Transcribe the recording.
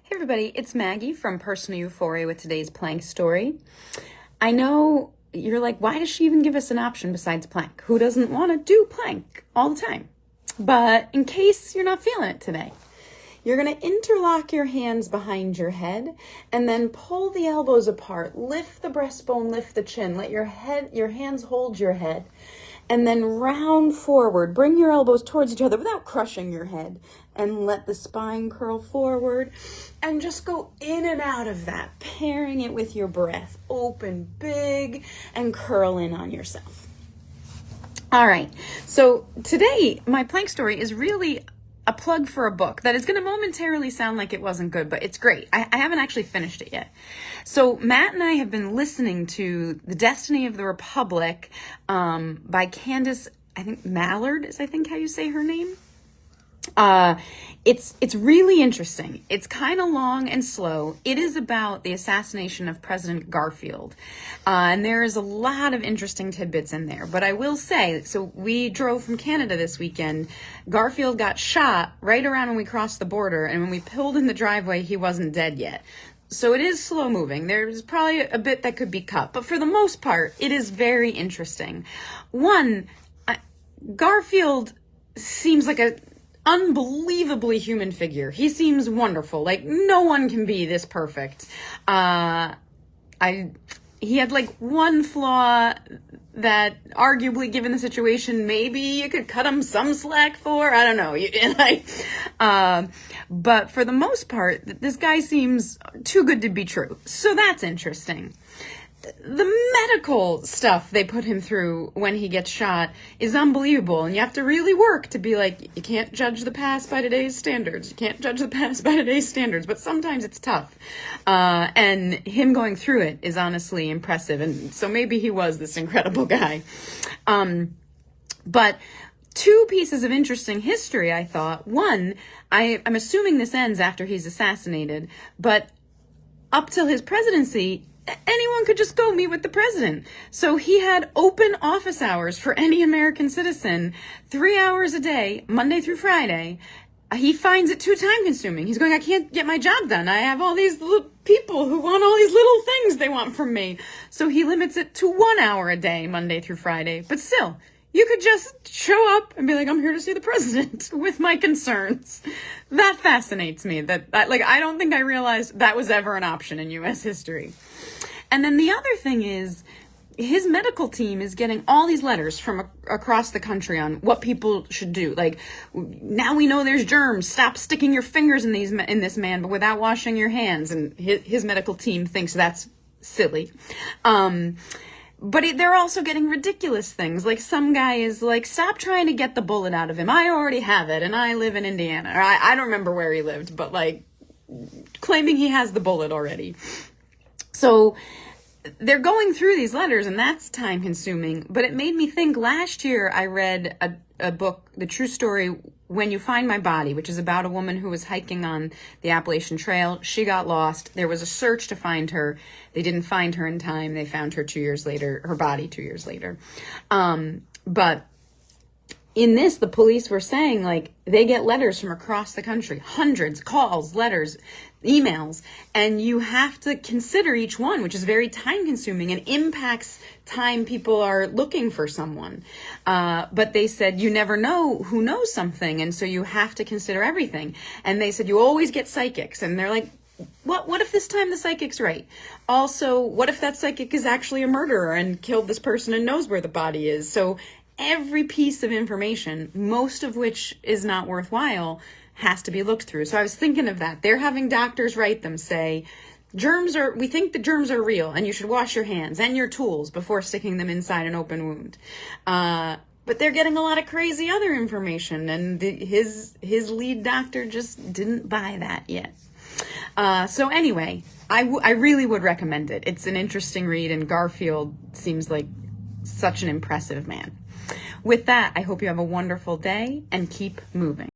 Hey everybody, it's Maggie from Personal Euphoria with today's plank story. I know you're like, why does she even give us an option besides plank? Who doesn't want to do plank all the time? But in case you're not feeling it today, you're going to interlock your hands behind your head and then pull the elbows apart. Lift the breastbone, lift the chin. Let your hands hold your head. And then round forward. Bring your elbows towards each other without crushing your head. And let the spine curl forward. And just go in and out of that, pairing it with your breath. Open big and curl in on yourself. All right. So today, my plank story is really a plug for a book that is going to momentarily sound like it wasn't good, but it's great. I haven't actually finished it yet. So Matt and I have been listening to The Destiny of the Republic by Candace, I think Mallard is I think how you say her name. It's really interesting. It's kind of long and slow. It is about the assassination of President Garfield. And there is a lot of interesting tidbits in there. But I will say, so we drove from Canada this weekend. Garfield got shot right around when we crossed the border. And when we pulled in the driveway, he wasn't dead yet. So it is slow moving. There's probably a bit that could be cut. But for the most part, it is very interesting. One, Garfield seems like a unbelievably human figure. He seems wonderful. Like, no one can be this perfect. He had like one flaw that arguably, given the situation, maybe you could cut him some slack for. I don't know. But for the most part, this guy seems too good to be true. So that's interesting. The medical stuff they put him through when he gets shot is unbelievable. And you have to really work to be like, you can't judge the past by today's standards. You can't judge the past by today's standards. But sometimes it's tough. And him going through it is honestly impressive. And so maybe he was this incredible guy. But two pieces of interesting history, I thought. One, I'm assuming this ends after he's assassinated. But up till his presidency, anyone could just go meet with the president. So he had open office hours for any American citizen, 3 hours a day, Monday through Friday. He finds it too time consuming. He's going, I can't get my job done. I have all these little people who want all these little things they want from me. So he limits it to 1 hour a day, Monday through Friday. But still, you could just show up and be like, I'm here to see the president with my concerns. That fascinates me. I don't think I realized that was ever an option in U.S. history. And then the other thing is, his medical team is getting all these letters from across the country on what people should do. Like, now we know there's germs. Stop sticking your fingers in this man, but without washing your hands. And his medical team thinks that's silly. But they're also getting ridiculous things. Like, some guy is like, stop trying to get the bullet out of him. I already have it, and I live in Indiana. Or I don't remember where he lived, but like, claiming he has the bullet already. So they're going through these letters, and that's time consuming. But it made me think, last year I read a book, The True Story, When You Find My Body, which is about a woman who was hiking on the Appalachian Trail. She got lost. There was a search to find her. They didn't find her in time. They found her 2 years later, her body 2 years later. But in this, the police were saying, like, they get letters from across the country, hundreds, calls, letters, emails, and you have to consider each one, which is very time consuming and impacts time people are looking for someone. But they said, you never know who knows something, and so you have to consider everything. And they said, you always get psychics, and they're like, what if this time the psychic's right? Also, what if that psychic is actually a murderer and killed this person and knows where the body is? So every piece of information, most of which is not worthwhile, has to be looked through. So I was thinking of that. They're having doctors write them, say, we think the germs are real, and you should wash your hands and your tools before sticking them inside an open wound. But they're getting a lot of crazy other information, and his lead doctor just didn't buy that yet. So anyway, I really would recommend it. It's an interesting read, and Garfield seems like such an impressive man. With that, I hope you have a wonderful day and keep moving.